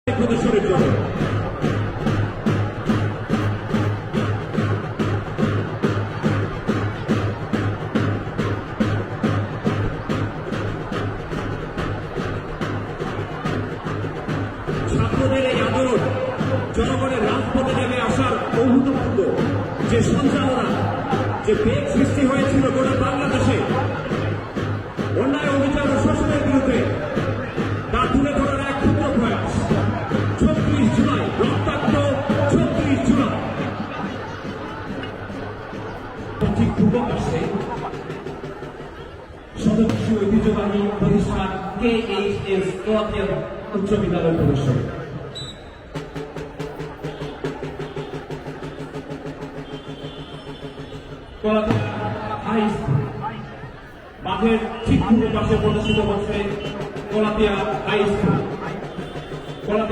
প্রদর্শনের জন্য ছাত্রদের এই আন্দোলন জনগণের রাজপথে নেমে আসার অভূতপূর্ব যে সঞ্চালনা, যে বেগ সৃষ্টি হয়েছিল গোটা বাংলাদেশে অন্যায় অভিযান ও শোষণের বিরুদ্ধে তা তুলে ধরার এক ক্ষুদ্র প্রয়াস। 36 জুলাই, রক্তাক্ত 36 জুলাই। ঠিক পূর্ব পাশে সদস্য ঐতিহ্যবাহী প্রতিষ্ঠান KHS কোয়াতিয়ান উচ্চ বিদ্যালয় পরিষদ। মাঠের ঠিক পূর্ব পাশে প্রদর্শিত হচ্ছে কোলাতিয়া হাই স্কুল।